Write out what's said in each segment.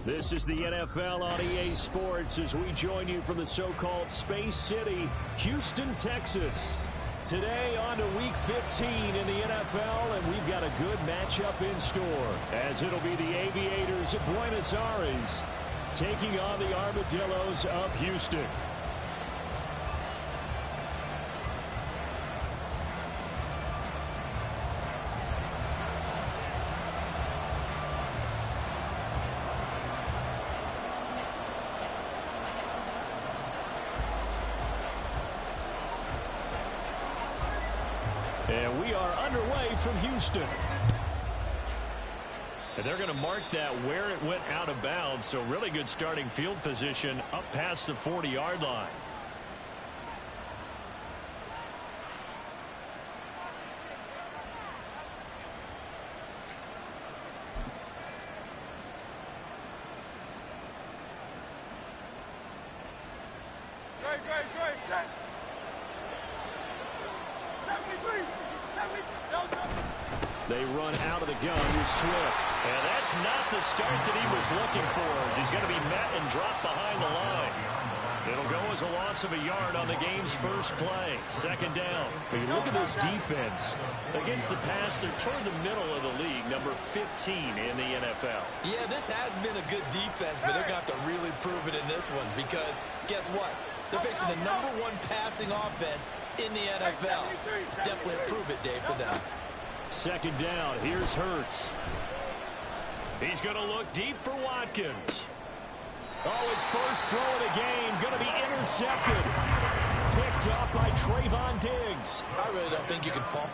This is the NFL on EA Sports as we join you from the so-called Space City, Houston, Texas. Today on to Week 15 in the NFL, and we've got a good matchup in store, as it'll be the Aviators of Buenos Aires taking on the Armadillos of Houston. And we are underway from Houston. And they're going to mark that where it went out of bounds. So really good starting field position up past the 40-yard line. They run out of the gun with Swift. And that's not the start that he was looking for, as he's going to be met and dropped behind the line. It'll go as a loss of a yard on the game's first play. Second down. But you look at this defense. Against the pass, they're toward the middle of the league, number 15 in the NFL. Yeah, this has been a good defense, but they're going to have to really prove it in this one because guess what? They're facing the #1 passing offense in the NFL. It's definitely a prove-it day for them. Second down, here's Hurts. He's going to look deep for Watkins. Oh, his first throw of the game going to be intercepted. Picked up by Trayvon Diggs. I really don't think you can fall.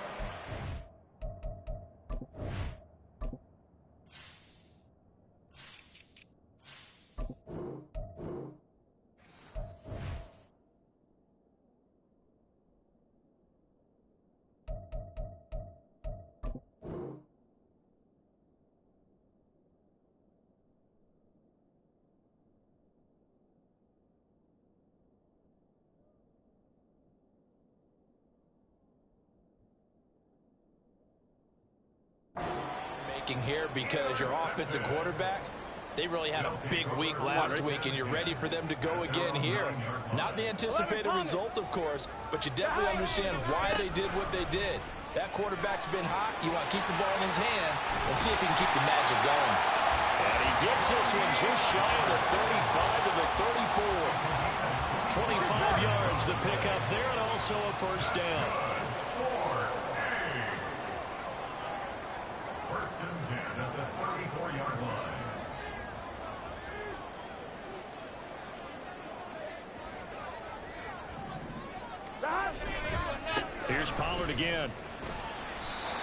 Here because your offensive quarterback, they really had a big week last week, and you're ready for them to go again here. Not the anticipated result, of course, but you definitely understand why they did what they did. That quarterback's been hot. You want to keep the ball in his hands and see if he can keep the magic going. And he gets this one just shy of the 35 to the 34. 25 yards the pickup there, and also a first down. First and 10 at the 34-yard line. Here's Pollard again.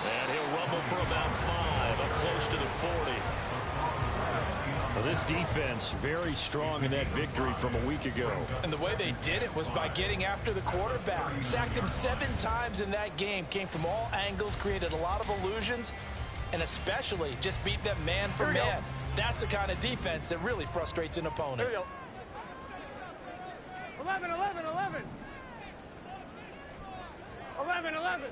And he'll rumble for about 5, up close to the 40. Well, this defense very strong in that victory from a week ago. And the way they did it was by getting after the quarterback. Sacked him 7 times in that game. Came from all angles, created a lot of illusions, and especially just beat them man for man. That's the kind of defense that really frustrates an opponent. There we go. 11, 11, 11. 11, 11.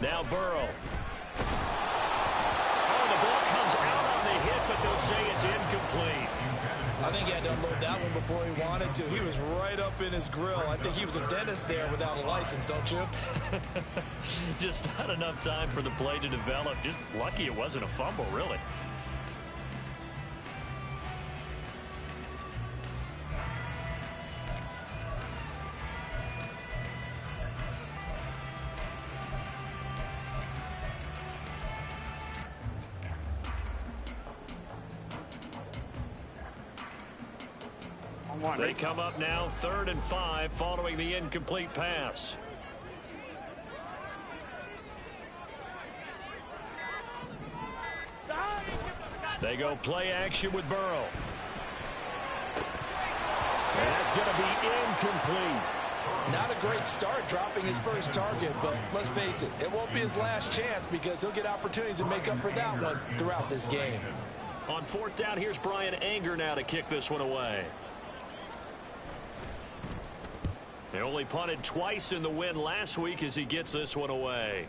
Now Burrow. Oh, the ball comes out on the hit, but they'll say it's incomplete. I think he had to unload that one before he wanted to. He was right up in his grill. I think he was a dentist there without a license, don't you? Just not enough time for the play to develop. Just lucky it wasn't a fumble, really. They come up now 3rd and 5 following the incomplete pass. They go play action with Burrow. And that's going to be incomplete. Not a great start dropping his first target, but let's face it, it won't be his last chance because he'll get opportunities to make up for that one throughout this game. On 4th down, here's Brian Anger now to kick this one away. They only punted twice in the win last week as he gets this one away.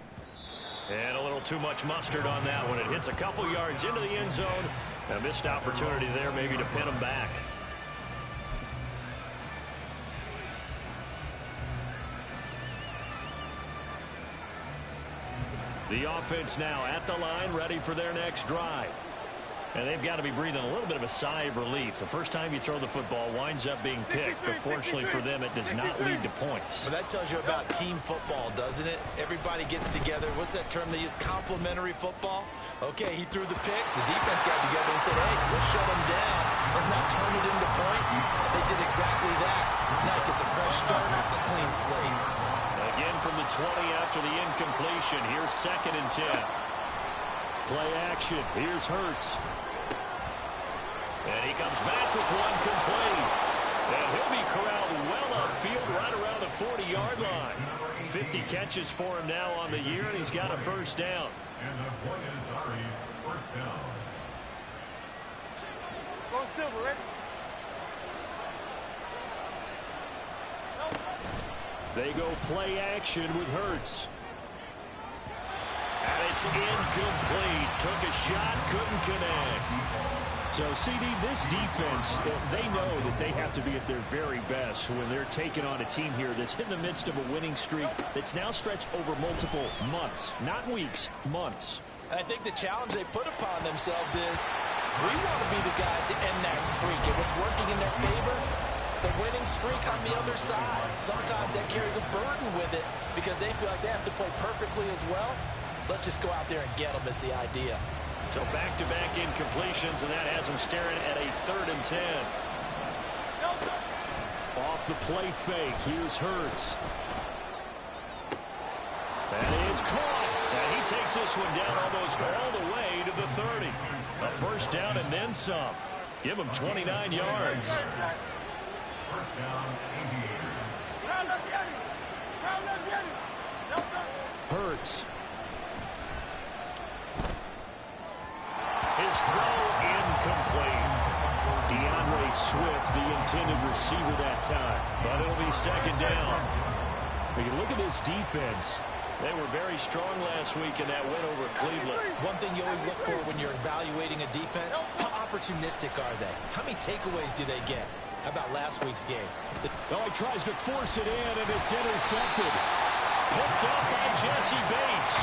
And a little too much mustard on that one. It hits a couple yards into the end zone. A missed opportunity there maybe to pin them back. The offense now at the line, ready for their next drive. And they've got to be breathing a little bit of a sigh of relief. The first time you throw the football winds up being picked, but fortunately for them, it does not lead to points. Well, that tells you about team football, doesn't it? Everybody gets together. What's that term they use? Complementary football. Okay, he threw the pick. The defense got together and said, hey, let's shut him down. Let's not turn it into points. They did exactly that. Now he gets a fresh start, a clean slate. Again from the 20 after the incompletion. Here's 2nd and 10. Play action. Here's Hurts. And he comes back with one complete. And he'll be corralled well upfield right around the 40-yard line. 50 catches for him now on the year, and he's got a first down. And the point is Ari's first down. Go Silver, ready? They go play action with Hurts. And it's incomplete. Took a shot, couldn't connect. So, CD, this defense, they know that they have to be at their very best when they're taking on a team here that's in the midst of a winning streak that's now stretched over multiple months, not weeks, months. And I think the challenge they put upon themselves is we want to be the guys to end that streak. And what's working in their favor? The winning streak on the other side. Sometimes that carries a burden with it because they feel like they have to play perfectly as well. Let's just go out there and get them is the idea. So back-to-back incompletions, and that has them staring at a 3rd and 10. Off the play fake, here's Hurts. That is caught. And he takes this one down almost all the way to the 30. A first down and then some. Give him 29 yards. First down, 88. Hurts. His throw incomplete. DeAndre Swift, the intended receiver that time. But it'll be 2nd down. When you look at this defense, they were very strong last week in that win over Cleveland. One thing you always look for when you're evaluating a defense, how opportunistic are they? How many takeaways do they get? How about last week's game? Oh, he tries to force it in, and it's intercepted. Picked up by Jesse Bates.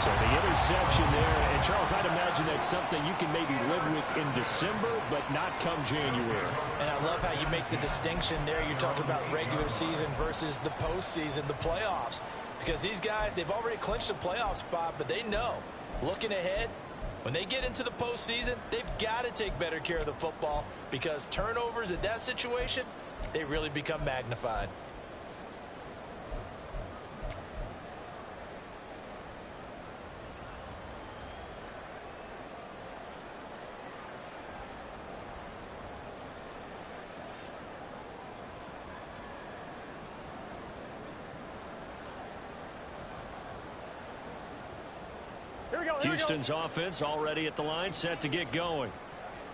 So the interception there, and Charles, I'd imagine that's something you can maybe live with in December, but not come January. And I love how you make the distinction there. You're talking about regular season versus the postseason, the playoffs. Because these guys, they've already clinched a playoff spot, but they know, looking ahead, when they get into the postseason, they've got to take better care of the football because turnovers in that situation, they really become magnified. Houston's offense already at the line, set to get going.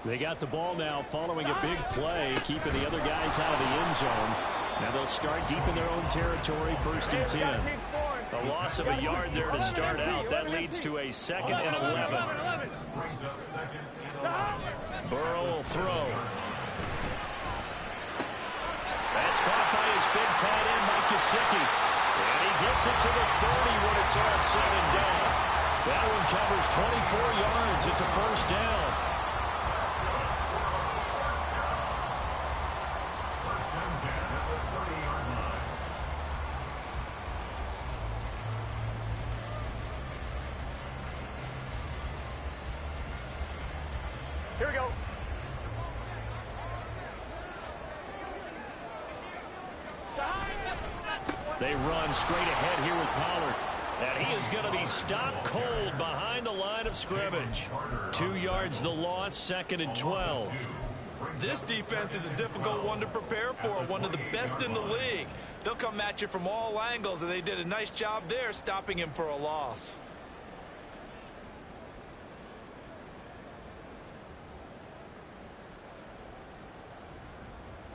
They got the ball now following a big play, keeping the other guys out of the end zone. Now they'll start deep in their own territory, 1st and 10. The loss of a yard there to start out. That leads to a 2nd and 11. Brings up 2nd and 11. Burrow will throw. That's caught by his big tight end, Mike Gesicki. And he gets it to the 30 when it's all said and done. That one covers 24 yards. It's a first down. First and 10 at the 30-yard line. Here we go. They run straight ahead here with Pollard. And he is going to be stopped cold behind the line of scrimmage. 2 yards the loss, 2nd and 12. This defense is a difficult one to prepare for, one of the best in the league. They'll come at you from all angles, and they did a nice job there stopping him for a loss.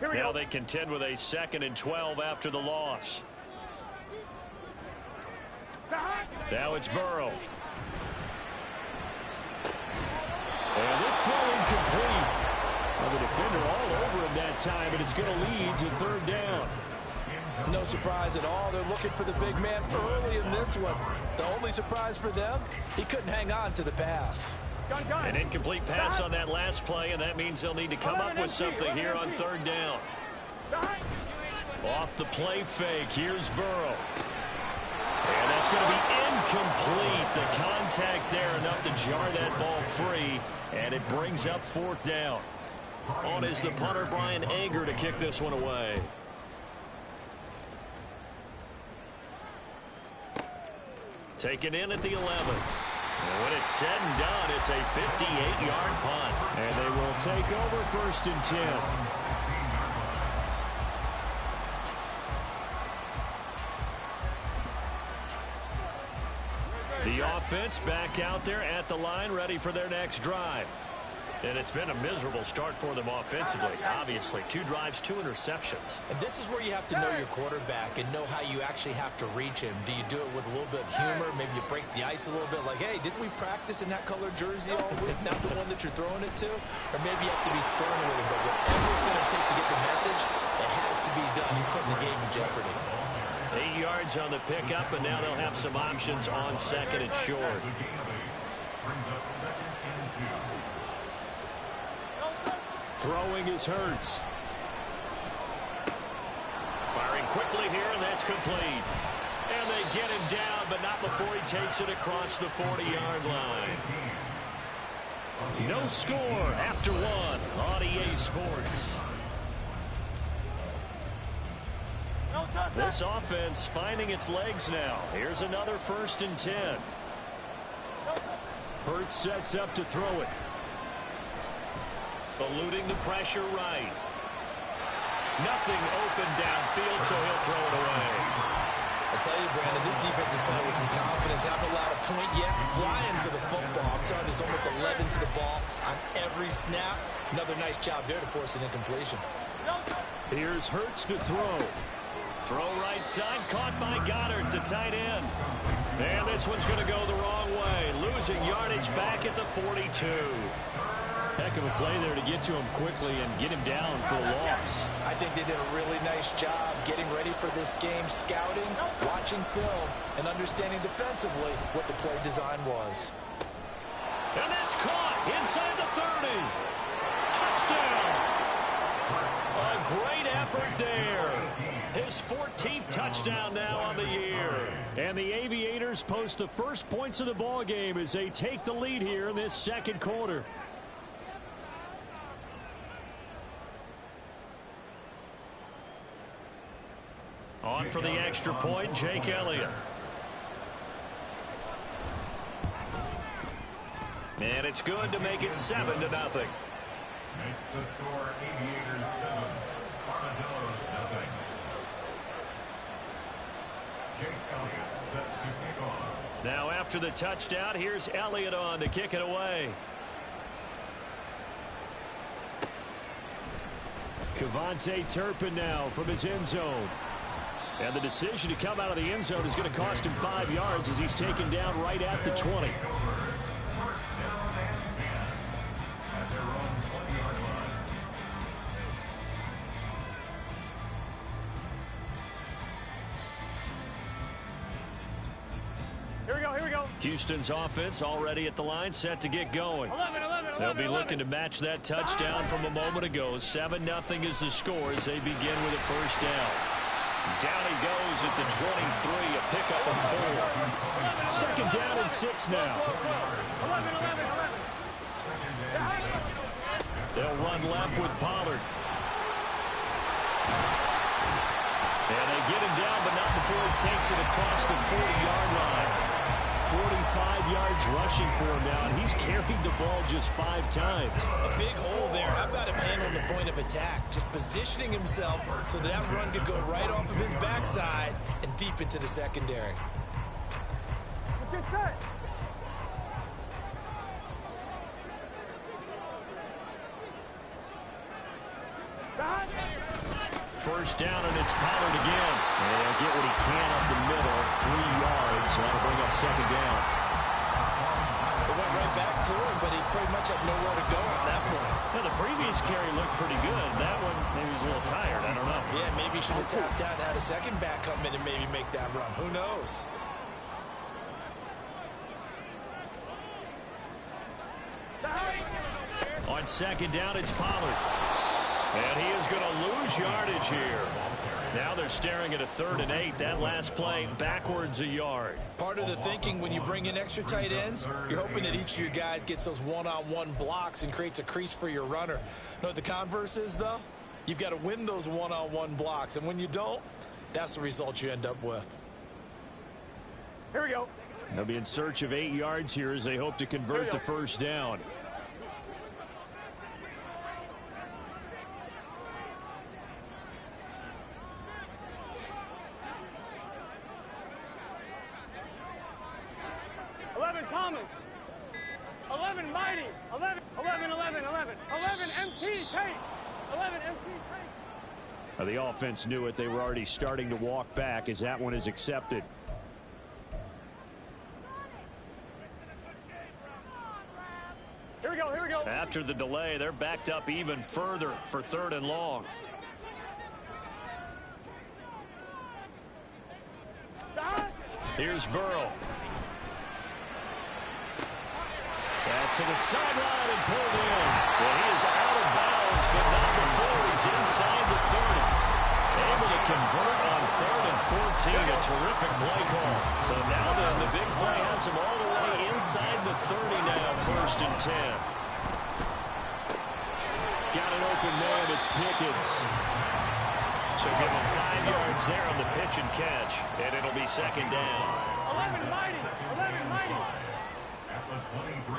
Now they contend with a 2nd and 12 after the loss. Now it's Burrow. And this throw incomplete. Well, the defender all over him that time, and it's going to lead to third down. No surprise at all. They're looking for the big man early in this one. The only surprise for them, he couldn't hang on to the pass. An incomplete pass on that last play, and that means they'll need to come up with something here on third down. Off the play fake, here's Burrow. And that's going to be incomplete. The contact there enough to jar that ball free, and it brings up fourth down. On is the punter, Brian Anger, to kick this one away. Taken in at the 11. And when it's said and done, it's a 58-yard punt. And they will take over first and 10. The offense back out there at the line, ready for their next drive. And it's been a miserable start for them offensively. Obviously, 2 drives, 2 interceptions. And this is where you have to know your quarterback and know how you actually have to reach him. Do you do it with a little bit of humor? Maybe you break the ice a little bit like, hey, didn't we practice in that color jersey all week? Not the one that you're throwing it to? Or maybe you have to be stern with him. But whatever it's going to take to get the message, it has to be done. He's putting the game in jeopardy. 8 yards on the pickup, and now they'll have some options on second and short. Brings up second and 2. Throwing is Hurts. Firing quickly here, and that's complete. And they get him down, but not before he takes it across the 40-yard line. No score after 1 on EA Sports. This offense finding its legs now. Here's another first and 10. Hurts sets up to throw it. Eluding the pressure right. Nothing open downfield, so he'll throw it away. I tell you, Brandon, this defense is playing with some confidence. Haven't allowed a point yet. Flying to the football. I'm telling you, there's almost 11 to the ball on every snap. Another nice job there to force an incompletion. Here's Hurts to throw. Throw right side, caught by Goddard, the tight end. And this one's going to go the wrong way. Losing yardage back at the 42. Heck of a play there to get to him quickly and get him down for a loss. I think they did a really nice job getting ready for this game, scouting, watching film, and understanding defensively what the play design was. And that's caught inside the 30. Touchdown. A great effort there. His 14th touchdown now on the year. And the Aviators post the first points of the ball game as they take the lead here in this second quarter. On for the extra point, Jake Elliott. And it's good to make it 7-0. Makes the score Aviators 7, Armadillos 0. Jake Elliott set to kick off. Now after the touchdown, here's Elliott on to kick it away. Kevontae Turpin now from his end zone. And the decision to come out of the end zone is going to cost him 5 yards as he's taken down right at the 20. First down and 10 at their own 20-yard line. Here we go. Houston's offense already at the line, set to get going. They'll be looking to match that touchdown from a moment ago. 7-0 is the score as they begin with a first down. Down he goes at the 23, a pickup of 4. Second down and 6 now. They'll run left with Pollard. And they get him down, but not before he takes it across the 40-yard line. 45 yards rushing for him now, and he's carried the ball just 5 times. A big hole there. How about him handling the point of attack? Just positioning himself so that run could go right off of his backside and deep into the secondary. Let's get set. first down, and it's Pollard again. And he'll get what he can up the middle, 3 yards. That'll bring up second down. They went right back to him, but he pretty much had nowhere to go at that point. Yeah, the previous carry looked pretty good. That one, maybe he was a little tired. I don't know. Yeah, maybe he should have tapped out and had a second back come in and maybe make that run. Who knows? On second down, it's Pollard. And he is going to lose yardage here. Now they're staring at a 3rd and 8. That last play, backwards a yard. Part of the thinking when you bring in extra tight ends, you're hoping that each of your guys gets those one-on-one blocks and creates a crease for your runner. You know what the converse is, though? You've got to win those one-on-one blocks. And when you don't, that's the result you end up with. Here we go. They'll be in search of 8 yards here as they hope to convert the first down. Thomas. 11 Mighty. 11 MT Tate. 11 MT Tate. The offense knew it. They were already starting to walk back as that one is accepted. Here we go, here we go. After the delay, they're backed up even further for 3rd and long. Here's Burrow. Pass to the sideline and pulled in. Well, he is out of bounds, but not before he's inside the 30. Able to convert on 3rd and 14. A terrific play call. So now then, the big play has him all the way inside the 30 now, 1st and 10. Got an open man. It's Pickens. So give him 5 yards there on the pitch and catch, and it'll be second down. 11 Mighty. 11 Mighty.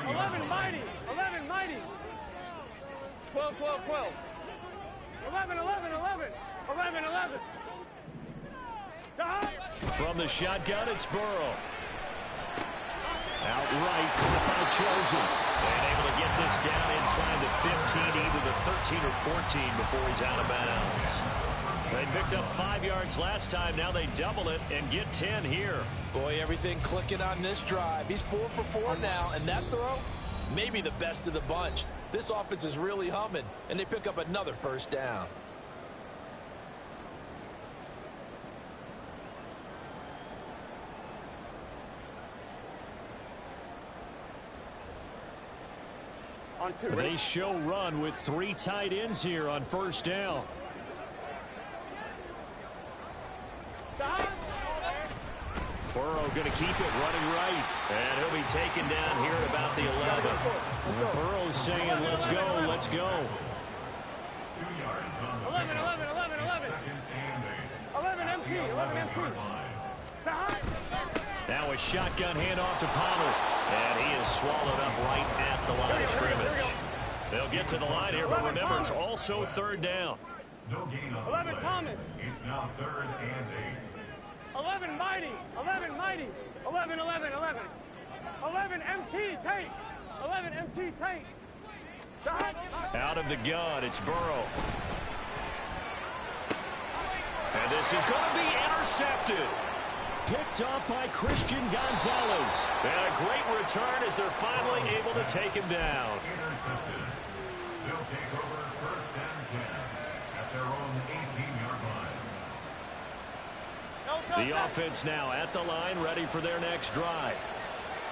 11 Mighty. 11 Mighty. 12, 12, 12. 11, 11, 11. 11, 11. From the shotgun, it's Burrow. Outright, caught by Chosen. And able to get this down inside the 15, either the 13 or 14 before he's out of bounds. They picked up 5 yards last time. Now they double it and get 10 here. Boy, everything clicking on this drive. He's 4 for 4 now, and that throw, maybe the best of the bunch. This offense is really humming, and they pick up another first down. They show run with 3 tight ends here on first down. Burrow going to keep it running right. And he'll be taken down here at about the 11. And Burrow's saying, let's go, let's go. 11, 11, 11, 11. 11 MT, 11 MT. Now a shotgun handoff to Pollard. And he is swallowed up right at the line of scrimmage. They'll get to the line here, but remember, it's also 3rd down. No gain on 11 Thomas. It's now 3rd and 8. 11 Mighty. 11 Mighty. 11, 11, 11. 11 MT Tate. 11 MT Tate. Out of the gun, it's Burrow. And this is going to be intercepted. Picked up by Christian Gonzalez. And a great return as they're finally able to take him down. Intercepted. They'll take over 1st and 10 at their own 18-yard line. The offense now at the line, ready for their next drive.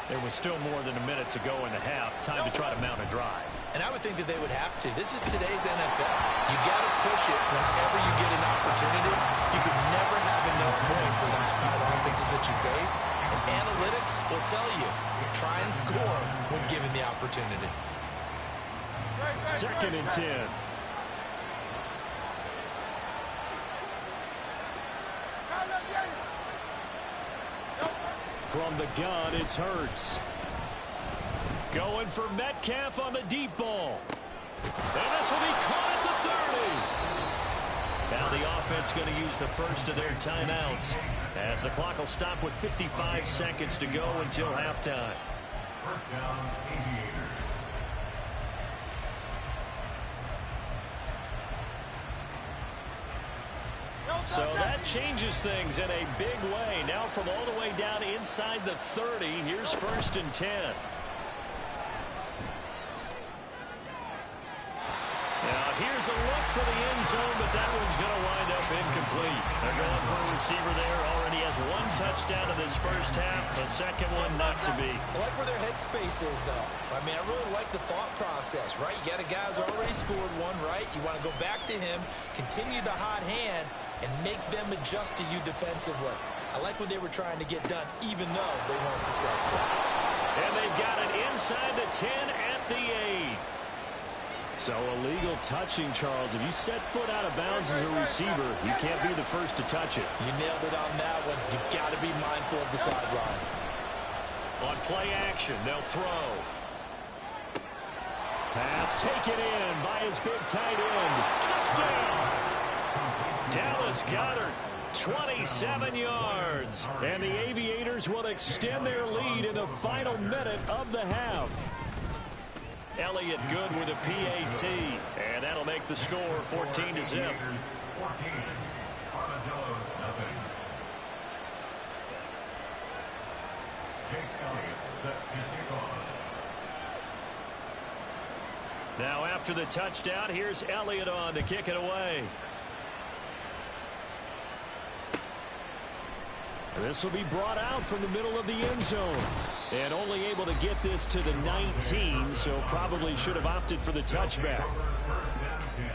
There was still more than a minute to go in the half. Time to try to mount a drive. And I would think that they would have to. This is today's NFL. You got to push it whenever you get an opportunity. You can never have enough points with the high-powered offenses that you face. And analytics will tell you, try and score when given the opportunity. 2nd and 10. From the gun, it's Hurts. Going for Metcalf on the deep ball. And this will be caught at the 30. Now the offense going to use the first of their timeouts, as the clock will stop with 55 seconds to go until halftime. 1st down, Aviators. So that changes things in a big way. Now from all the way down inside the 30, here's 1st and 10. Now here's a look for the end zone, but that one's going to wind up incomplete. They're going for a receiver there. Already has 1 touchdown in this first half. A second one not to be. I like where their headspace is, though. I mean, I really like the thought process, right? You got a guy who's already scored one, right? You want to go back to him, continue the hot hand, and make them adjust to you defensively. I like what they were trying to get done, even though they weren't successful. And they've got it inside the 10 at the 8. So illegal touching, Charles. If you set foot out of bounds as a receiver, you can't be the first to touch it. You nailed it on that one. You've got to be mindful of the sideline. On play action, they'll throw. Pass taken in by his big tight end. Touchdown! Dallas Goedert, 27 yards. And the Aviators will extend their lead in the final minute of the half. Elliott good with a PAT. And that'll make the score 14-0. 14. Armadillos, nothing. Jake Elliott set to kick off. Now after the touchdown, here's Elliott on to kick it away. This will be brought out from the middle of the end zone. And only able to get this to the 19, so probably should have opted for the touchback. First down 10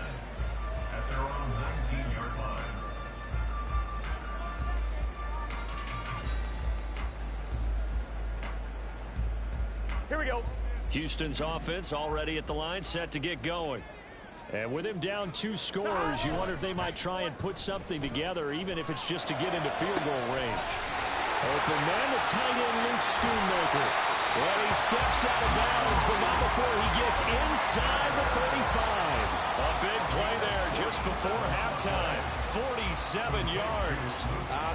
at their own 19-yard line. Here we go. Houston's offense already at the line, set to get going. And with him down 2 scores, you wonder if they might try and put something together, even if it's just to get into field goal range. Open man, the tight end, Luke Schoonmaker. Well, he steps out of bounds, but not before he gets inside the 35. A big play there just before halftime. 47 yards.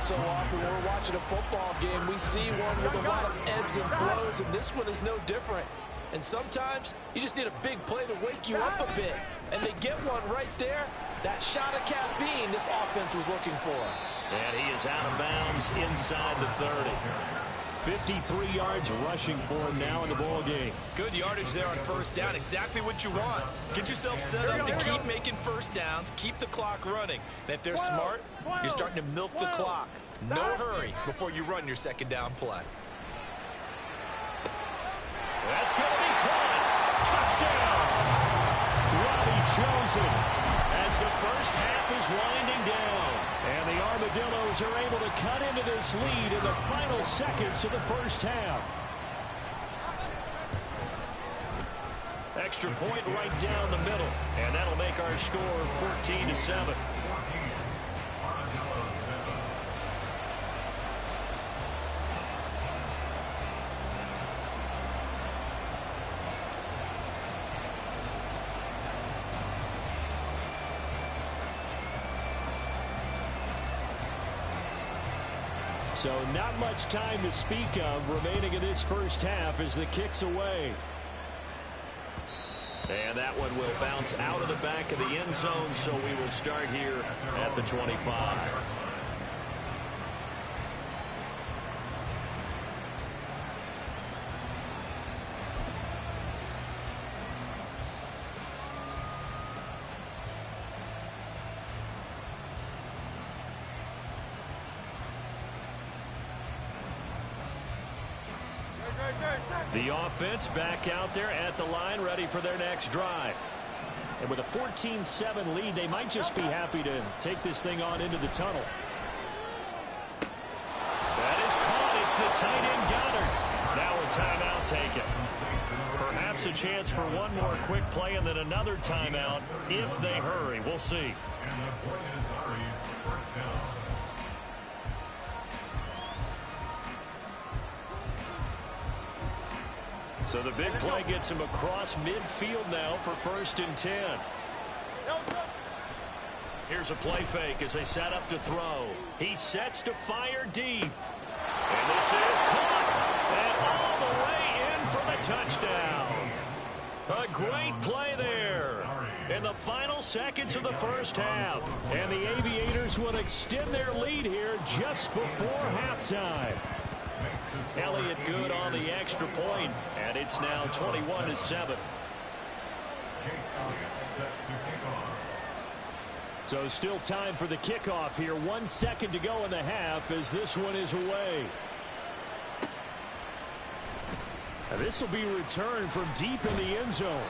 So often when we're watching a football game, we see one with a lot of ebbs and flows, and this one is no different. And sometimes you just need a big play to wake you up a bit. And they get one right there. That shot of caffeine this offense was looking for. And he is out of bounds inside the 30. 53 yards rushing for him now in the ball game. Good yardage there on first down. Exactly what you want. Get yourself set up to keep making first downs. Keep the clock running. And if they're smart, you're starting to milk the clock. No hurry before you run your second down play. That's going to be caught. Touchdown. Robbie Chosen as the first half is winding down. And the Armadillos are able to cut into this lead in the final seconds of the first half. Extra point right down the middle. And that'll make our score 14-7. So not much time to speak of remaining in this first half as the kick's away. And that one will bounce out of the back of the end zone, so we will start here at the 25. The offense back out there at the line, ready for their next drive. And with a 14-7 lead, they might just be happy to take this thing on into the tunnel. That is caught. It's the tight end Goddard. Now a timeout taken. Perhaps a chance for one more quick play and then another timeout if they hurry. We'll see. And the point is Ari's first down. So the big play gets him across midfield now for 1st and 10. Here's a play fake as they set up to throw. He sets to fire deep. And this is caught. And all the way in for the touchdown. A great play there. in the final seconds of the first half. And the Aviators will extend their lead here just before halftime. Elliott good on the extra point, and it's now 21-7. So still time for the kickoff here. 1 second to go in the half as this one is away. And this will be returned from deep in the end zone.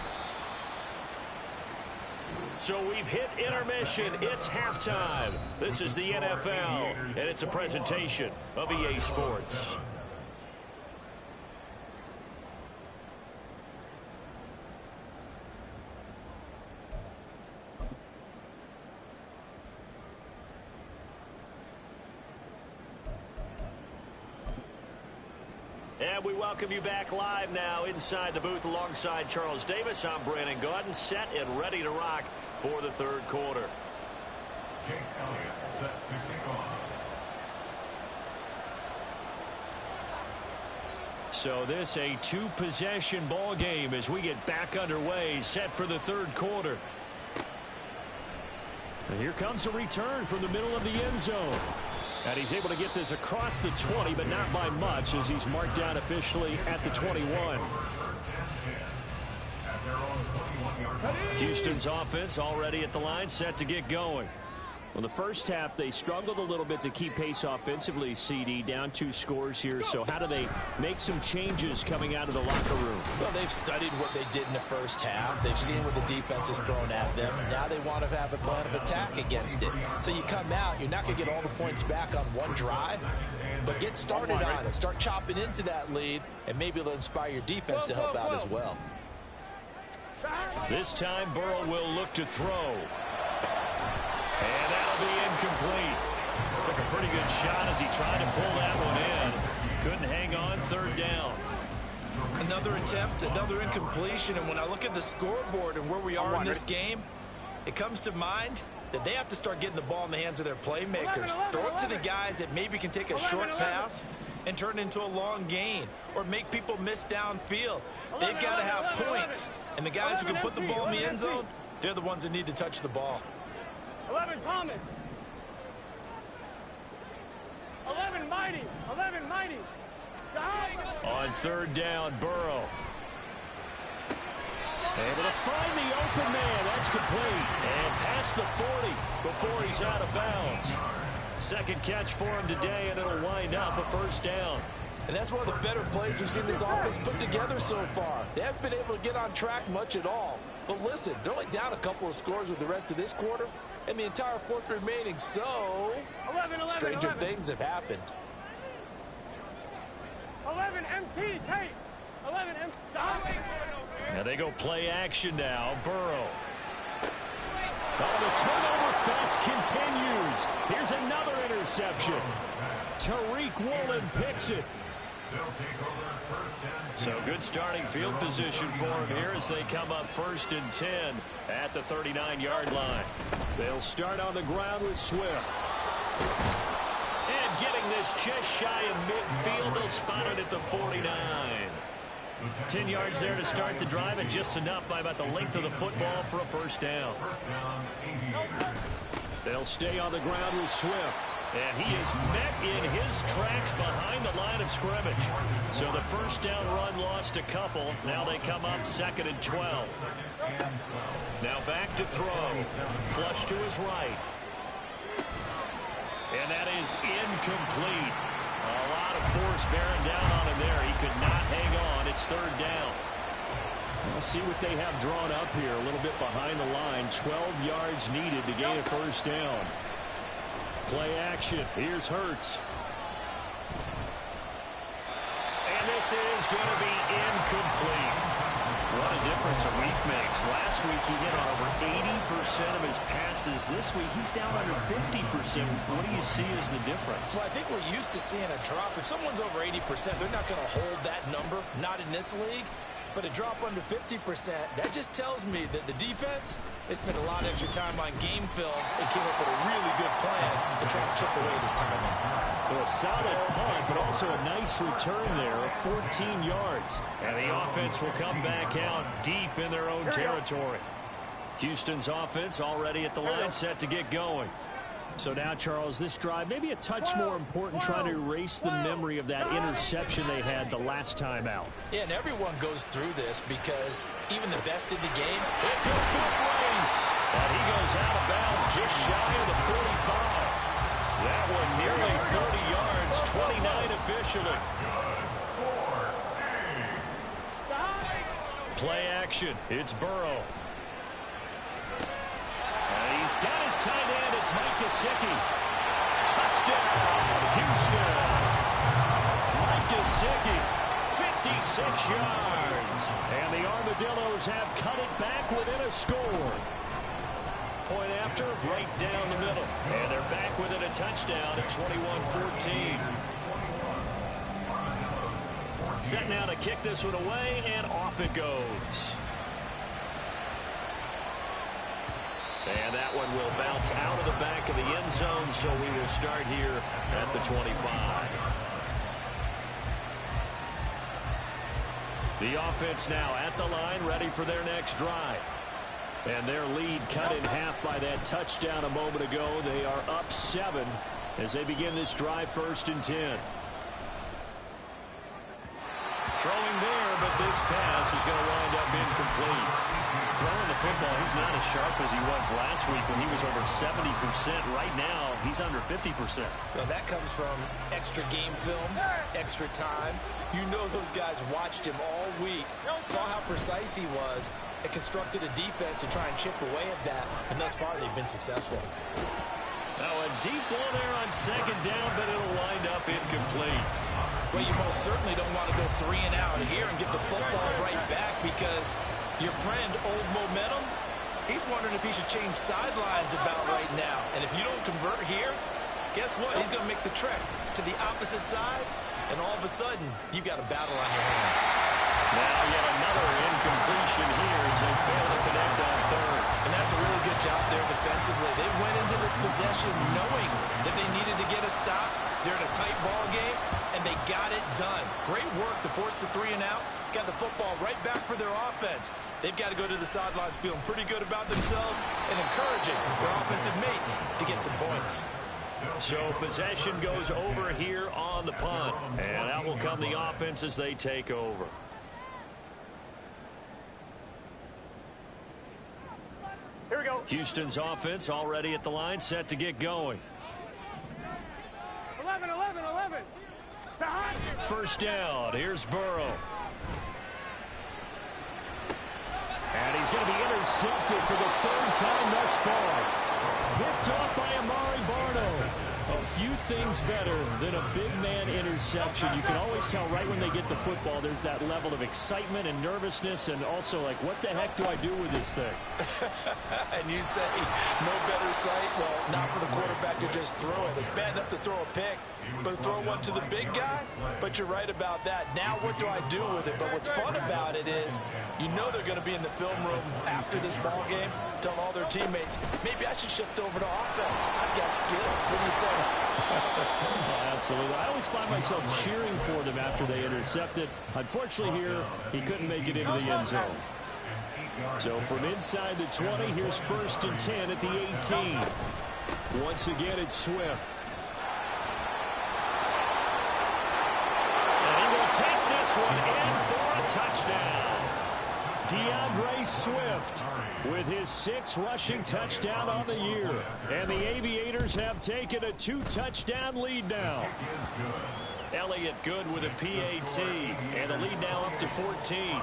So we've hit intermission. It's halftime. This is the NFL, and it's a presentation of EA Sports. And we welcome you back live now inside the booth alongside Charles Davis. I'm Brandon Gaudin, set and ready to rock for the third quarter. Jake Elliott set to kick off. So this a two-possession ball game as we get back underway, set for the third quarter. And here comes a return from the middle of the end zone. And he's able to get this across the 20, but not by much as he's marked down officially at the 21. Houston's offense already at the line, set to get going. Well, the first half, they struggled a little bit to keep pace offensively, CD, down 2 scores here. So how do they make some changes coming out of the locker room? Well, they've studied what they did in the first half. They've seen what the defense is throwing at them. Now they want to have a plan of attack against it. So you come out, you're not going to get all the points back on one drive, but get started on it. Start chopping into that lead, and maybe it'll inspire your defense to help out as well. This time, Burrow will look to throw. And that'll be incomplete. Took a pretty good shot as he tried to pull that one in. Couldn't hang on, third down. Another attempt, another incompletion, and when I look at the scoreboard and where we are in this game, it comes to mind that they have to start getting the ball in the hands of their playmakers. Throw it to the guys that maybe can take a short pass and turn it into a long gain or make people miss downfield. They've got to have points, and the guys who can put the ball in the end zone, they're the ones that need to touch the ball. 11 Thomas. 11 Mighty. 11 Mighty. On third down, Burrow. Able to find the open man. That's complete. And past the 40 before he's out of bounds. Second catch for him today, and it'll wind up a first down. And that's one of the better plays we've seen this offense put together so far. They haven't been able to get on track much at all. But listen, they're only down a couple of scores with the rest of this quarter and the entire fourth remaining, so 11, stranger things have happened. 11 MT, Tate. 11 MT. Now they go play action now. Burrow. Oh, the turnover fest continues. Here's another interception. Tariq Woolen picks it. So good starting field position for him here as they come up 1st and 10 at the 39-yard line. They'll start on the ground with Swift. And getting this just shy of midfield, they'll spot it at the 49. 10 yards there to start the drive, and just enough by about the length of the football for a first down. They'll stay on the ground with Swift. And he is met in his tracks behind the line of scrimmage. So the first down run lost a couple. Now they come up 2nd and 12. Now back to throw. Flush to his right. And that is incomplete. A lot of force bearing down on him there. He could not hang on. It's 3rd down. We'll see what they have drawn up here. A little bit behind the line. 12 yards needed to gain a first down. Play action. Here's Hurts. And this is going to be incomplete. What a difference a week makes. Last week he hit on over 80% of his passes. This week he's down under 50%. What do you see as the difference? Well, I think we're used to seeing a drop. If someone's over 80%, they're not going to hold that number. Not in this league. But a drop under 50%, that just tells me that the defense has spent a lot of extra time on game films and came up with a really good plan to try to chip away this timing. Well, a solid punt, but also a nice return there of 14 yards. And the offense will come back out deep in their own territory. Houston's offense already at the line, set to get going. So now, Charles, this drive maybe a touch more important, trying to erase the memory of that interception they had the last time out. Yeah, and everyone goes through this because even the best in the game, it's a foot race. And he goes out of bounds just shy of the 45. That one nearly 30 yards, 29 officially. Play action. It's Burrow. And he's got his tight end. It's Mike Gesicki. Touchdown, Houston. Mike Gesicki, 56 yards. And the Armadillos have cut it back within a score. Point after, right down the middle. And they're back within a touchdown at 21-14. Set now to kick this one away, and off it goes. And that one will bounce out of the back of the end zone, so we will start here at the 25. The offense now at the line, ready for their next drive. And their lead cut in half by that touchdown a moment ago. They are up 7 as they begin this drive, 1st and 10. Throwing there, but this pass is going to wind up incomplete. Throwing the football, he's not as sharp as he was last week when he was over 70%. Right now, he's under 50%. Well, that comes from extra game film, extra time. You know those guys watched him all week, saw how precise he was, and constructed a defense to try and chip away at that, and thus far they've been successful. Now a deep ball there on 2nd down, but it'll wind up incomplete. Well, you most certainly don't want to go 3 and out here and get the football right back, because your friend, Old Momentum, he's wondering if he should change sidelines about right now. And if you don't convert here, guess what? He's going to make the trek to the opposite side, and all of a sudden, you've got a battle on your hands. Now yet another incompletion here as they fail to connect on 3rd. And that's a really good job there defensively. They went into this possession knowing that they needed to get a stop. They're in a tight ball game, and they got it done. Great work to force the 3 and out. Got the football right back for their offense. They've got to go to the sidelines feeling pretty good about themselves and encouraging their offensive mates to get some points. So possession goes over here on the punt, and that will come the offense as they take over. Here we go. Houston's offense already at the line, set to get going. 11, 11, 11. 1st down. Here's Burrow. And he's going to be intercepted for the 3rd time thus far. Picked off by Amari Barno. A few things better than a big man interception. You can always tell right when they get the football, there's that level of excitement and nervousness, and also like, what the heck do I do with this thing? And you say, no better sight? Well, not for the quarterback to just throw it. It's bad enough to throw a pick, but to throw one to the big guy? But you're right about that. Now what do I do with it? But what's fun about it is, you know they're going to be in the film room after this ball game, telling all their teammates, maybe I should shift over to offense. I've got skill. What do you think? Absolutely. I always find myself cheering for them after they intercept it. Unfortunately here, he couldn't make it into the end zone. So from inside the 20, here's 1st and 10 at the 18. Once again, it's Swift. And he will take this one in for a touchdown. DeAndre Swift with his 6th rushing touchdown on the year. And the Aviators have taken a 2-touchdown lead now. Elliott good with a PAT. And the lead now up to 14.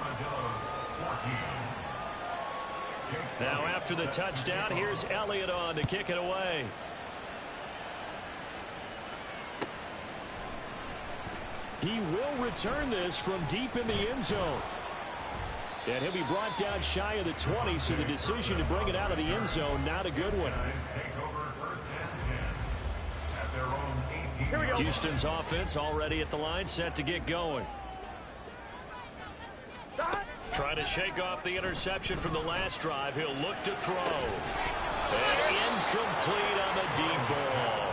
Now after the touchdown, here's Elliott on to kick it away. He will return this from deep in the end zone. And he'll be brought down shy of the 20, so the decision to bring it out of the end zone, not a good one. Houston's offense already at the line, set to get going. Trying to shake off the interception from the last drive. He'll look to throw. And incomplete on the deep ball.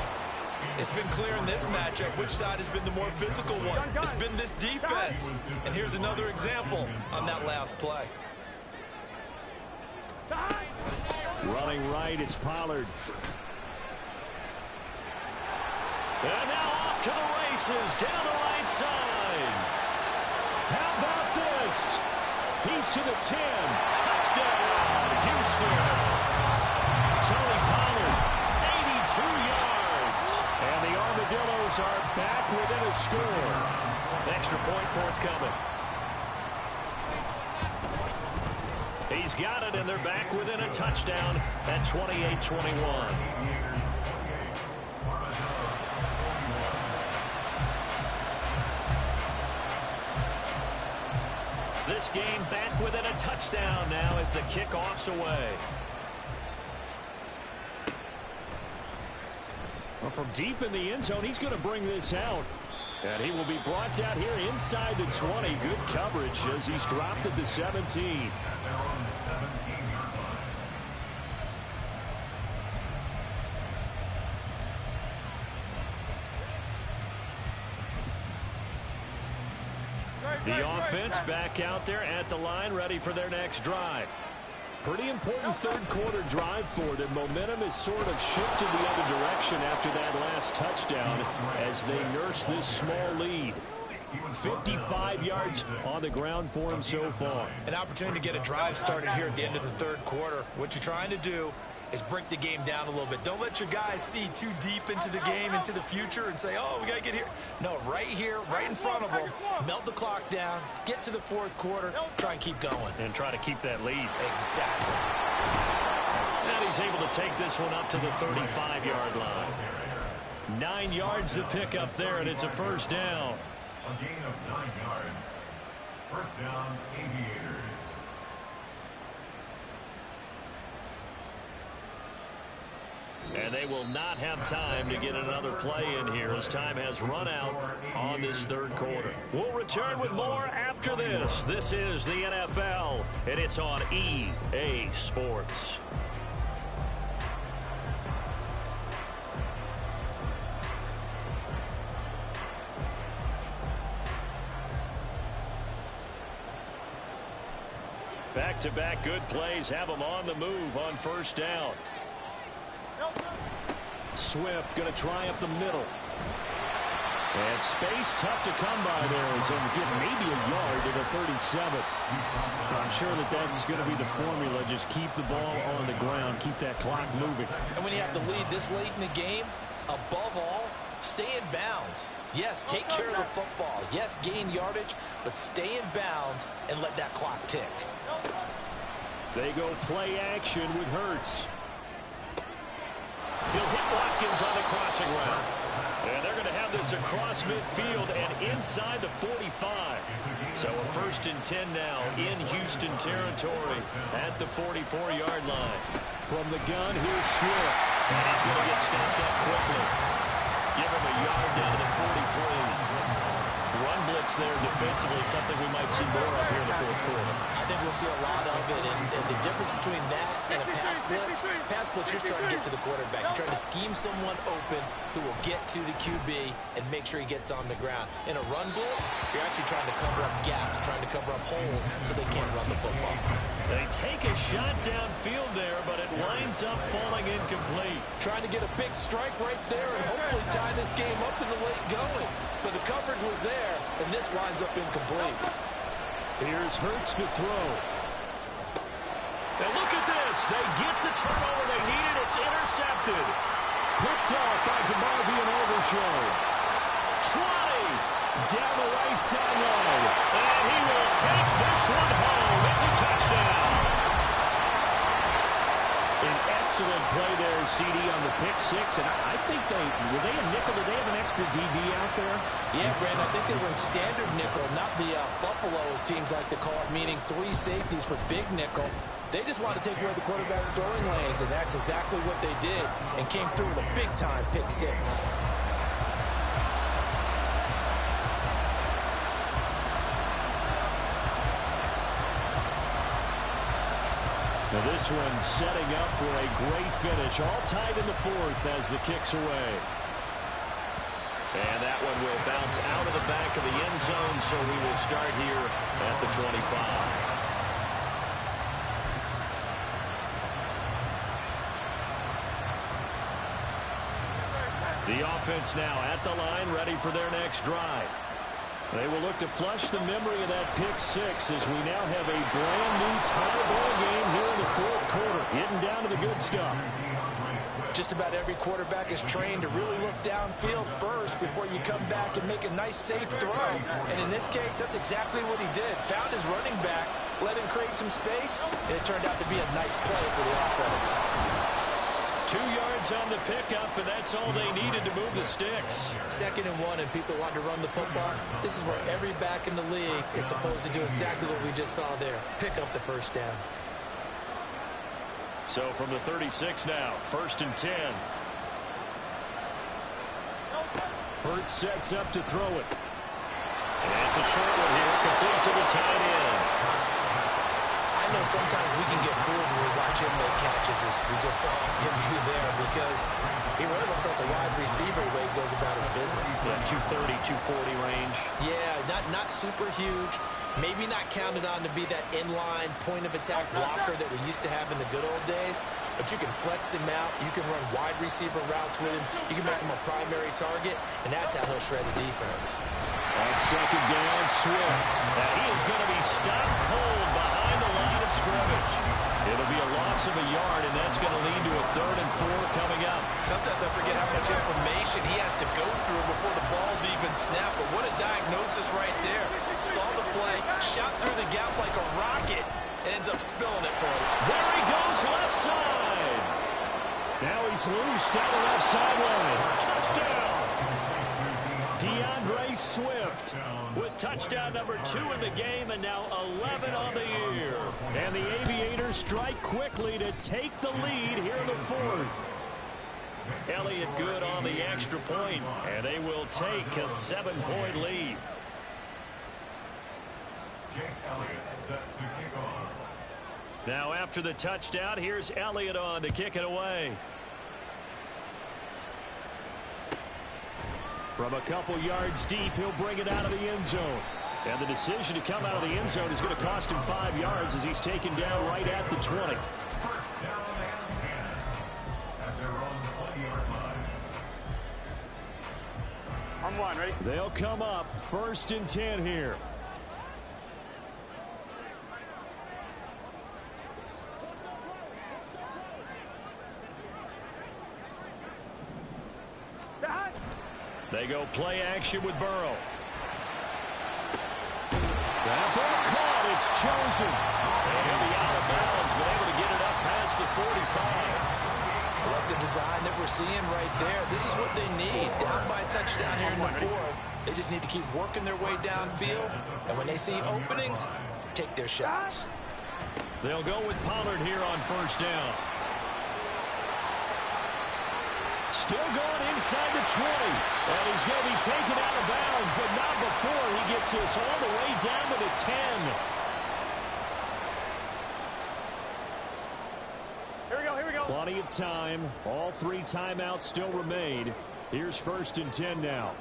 It's been clear in this matchup which side has been the more physical one. It's been this defense. And here's another example on that last play. Running right, it's Pollard. And now off to the races, down the right side. How about this? He's to the 10. Touchdown, Houston. Tony Pollard, 82 yards. And the Armadillos are back within a score. Extra point forthcoming. He's got it, and they're back within a touchdown at 28-21. This game back within a touchdown now as the kickoff's away. Well, from deep in the end zone, he's going to bring this out. And he will be brought down here inside the 20. Good coverage as he's dropped at the 17. The offense back out there at the line, ready for their next drive. Pretty important third quarter drive for them. Momentum has sort of shifted the other direction after that last touchdown as they nurse this small lead. 55 yards on the ground for him so far. An opportunity to get a drive started here at the end of the third quarter. What you're trying to do is break the game down a little bit. Don't let your guys see too deep into the game, into the future, and say, oh, we got to get here. No, right here, right in front of them, melt the clock down, get to the fourth quarter, try and keep going. And try to keep that lead. Exactly. And he's able to take this one up to the 35-yard line. 9 yards to pick up there, and it's a first down. A gain of 9 yards. First down, Aviators. And they will not have time to get another play in here as time has run out on this third quarter. We'll return with more after this. This is the NFL, and it's on EA Sports. Back-to-back good plays have them on the move on first down. Swift going to try up the middle. And space tough to come by there. He's going to get maybe a yard to the 37. I'm sure that's going to be the formula. Just keep the ball on the ground. Keep that clock moving. And when you have the lead this late in the game, above all, stay in bounds. Yes, take care of the football. Yes, gain yardage, but stay in bounds and let that clock tick. They go play action with Hurts. He'll hit Watkins on the crossing route. And they're going to have this across midfield and inside the 45. So a 1st and 10 now in Houston territory at the 44-yard line. From the gun, here's Swift. And he's going to get stopped up quickly. Give him a yard down to the 43. Run blitz there defensively, something we might see more of here in the fourth quarter. I think we'll see a lot of it, and the difference between that and a pass blitz, you're trying to get to the quarterback. You're trying to scheme someone open who will get to the QB and make sure he gets on the ground. In a run blitz, you're actually trying to cover up gaps, trying to cover up holes so they can't run the football. They take a shot downfield there, but it winds up falling incomplete. Trying to get a big strike right there and hopefully tie this game up in the late going. But the coverage was there, and this winds up incomplete. Here's Hurts to throw. And look at this. They get the turnover they needed. It's intercepted. Picked off by DeMarvion Overshow. 20 down the right sideline. And he will take this one home. It's a touchdown. An excellent play there, CD, on the pick six. And I think were they a nickel? Did they have an extra DB out there? Yeah, Brandon, I think they were in standard nickel, not the Buffalo, as teams like to call it, meaning 3 safeties for big nickel. They just want to take away the quarterback's throwing lanes, and that's exactly what they did, and came through with a big-time pick six. Now this one setting up for a great finish. All tied in the fourth as the kick's away. And that one will bounce out of the back of the end zone, so we will start here at the 25. The offense now at the line, ready for their next drive. They will look to flush the memory of that pick six as we now have a brand new tie ball game here in the fourth quarter, getting down to the good stuff. Just about every quarterback is trained to really look downfield first before you come back and make a nice, safe throw. And in this case, that's exactly what he did. Found his running back, let him create some space, and it turned out to be a nice play for the offense. 2 yards on the pickup, and that's all they needed to move the sticks. 2nd and 1, and people want to run the football. This is where every back in the league is supposed to do exactly what we just saw there. Pick up the first down. So from the 36 now, 1st and 10. Hurts sets up to throw it. And that's a short one here, complete to the tight end. I know sometimes we can get fooled when we watch him make catches, as we just saw him do there, because he really looks like a wide receiver the way he goes about his business. Yeah, 230, 240 range. Yeah, not super huge. Maybe not counted on to be that inline point-of-attack blocker that we used to have in the good old days, but you can flex him out. You can run wide receiver routes with him. You can make him a primary target, and that's how he'll shred a defense. On 2nd down, Swift. And he is going to be stopped cold behind the line of scrimmage. It'll be a loss of a yard, and that's going to lead to a 3rd and 4 coming up. Sometimes I forget how much information he has to go through before the ball's even snapped, but what a diagnosis right there. Saw the play, shot through the gap like a rocket, and ends up spilling it for him. There he goes, left side. Now he's loose down the left sideline. Touchdown. DeAndre Swift with touchdown number 2 in the game, and now 11 on the year. And the Aviators strike quickly to take the lead here in the 4th. Elliott good on the extra point, and they will take a 7-point lead. Jake Elliott set to kick off. Now after the touchdown, here's Elliott on to kick it away. From a couple yards deep, he'll bring it out of the end zone. And the decision to come out of the end zone is going to cost him 5 yards as he's taken down right at the 20. 1st down and 10 at their own 20-yard line. I'm one, ready? They'll come up 1st and 10 here. They go play action with Burrow. That ball caught. It's chosen. And he'll be out of bounds, but able to get it up past the 45. I like the design that we're seeing right there. This is what they need. Down by a touchdown here in the 4th. They just need to keep working their way downfield. And when they see openings, take their shots. They'll go with Pollard here on 1st down. Still going inside the 20. And he's going to be taken out of bounds, but not before he gets us all the way down to the 10. Here we go, here we go. Plenty of time. All 3 timeouts still remain. Here's 1st and 10 now.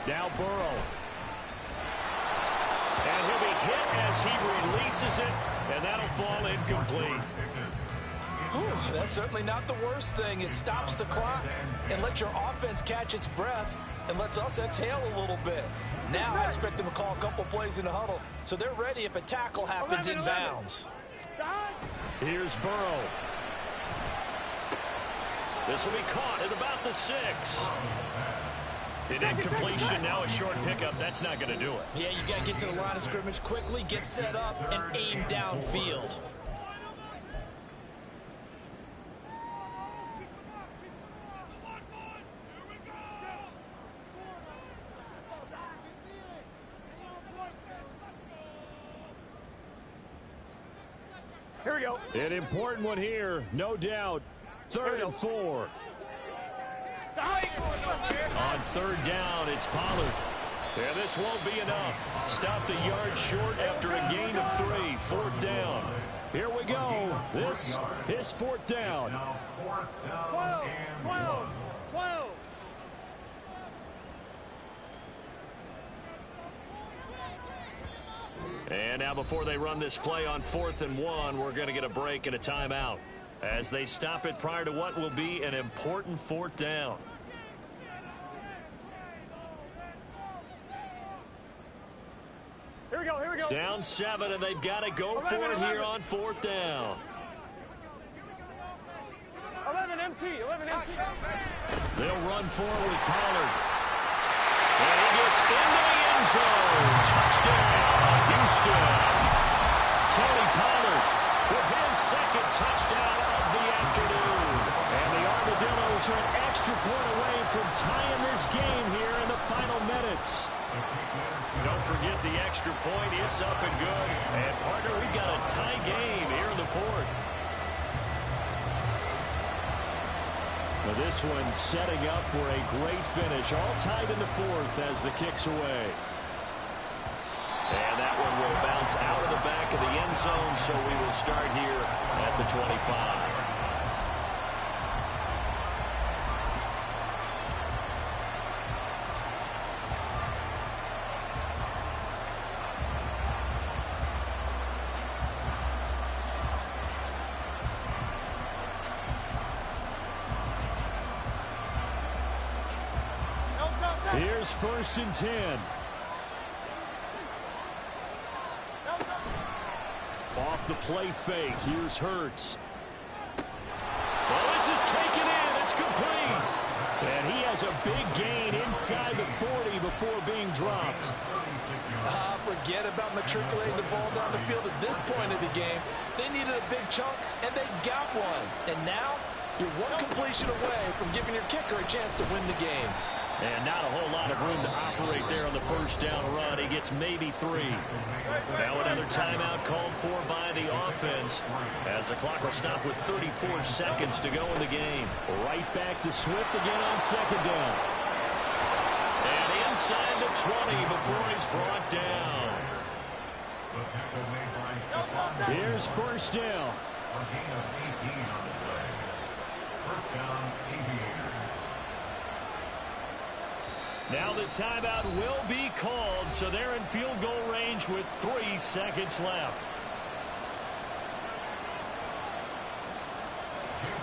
Now Burrow. And he'll be hit as he releases it, and that'll fall incomplete. Whew, that's certainly not the worst thing. It stops the clock and lets your offense catch its breath and lets us exhale a little bit. Now I expect them to call a couple plays in the huddle, so they're ready if a tackle happens in bounds. Here's Burrow. This will be caught at about the 6. An incompletion, now a short pickup. That's not going to do it. Yeah, you got to get to the line of scrimmage quickly, get set up, and aim downfield. Here we go. An important one here, no doubt. 3rd and 4. On 3rd down, it's Pollard. And this won't be enough. Stopped a yard short after a gain of 3. 4th down. Here we go. This is 4th down. 12, 12, 12. And now before they run this play on 4th and 1, we're going to get a break and a timeout as they stop it prior to what will be an important 4th down. Here we go, here we go. Down 7, and they've got to go for it here on 4th down. 11 MT, 11 MT. They'll run forward with Pollard. And he gets into the end zone. Touchdown, Houston. Tony Pollard with his second touchdown of the afternoon. And the Armadillos are an extra point away from tying this game here in the final minutes. Don't forget the extra point. It's up and good. And, partner, we've got a tie game here in the 4th. Well, this one setting up for a great finish. All tied in the 4th as the kick's away. And that one will bounce out of the back of the end zone, so we will start here at the 25. Here's 1st and 10. Off the play fake. Here's Hurts. Well, this is taken in. It's complete. And he has a big gain inside the 40 before being dropped. Forget about matriculating the ball down the field at this point of the game. They needed a big chunk, and they got one. And now you're one completion away from giving your kicker a chance to win the game. And not a whole lot of room to operate there on the 1st down run. He gets maybe 3. Now another timeout called for by the offense as the clock will stop with 34 seconds to go in the game. Right back to Swift again on 2nd down. And inside the 20 before he's brought down. Here's 1st down. A gain of 18 on the play. 1st down, Aviators. Now the timeout will be called, so they're in field goal range with 3 seconds left.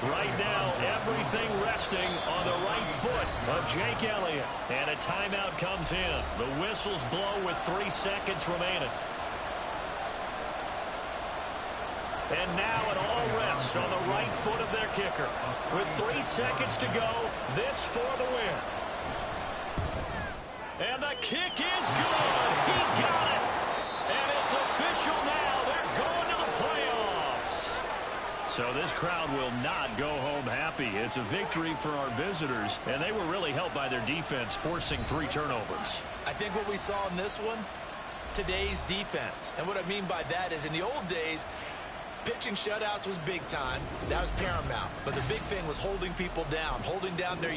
Right now, everything resting on the right foot of Jake Elliott. And a timeout comes in. The whistles blow with 3 seconds remaining. And now it all rests on the right foot of their kicker. With 3 seconds to go, this for the win. And the kick is good. He got it. And it's official now. They're going to the playoffs. So this crowd will not go home happy. It's a victory for our visitors, and they were really helped by their defense forcing 3 turnovers. I think what we saw in this one, today's defense. And what I mean by that is in the old days, pitching shutouts was big time. That was paramount. But the big thing was holding people down, holding down their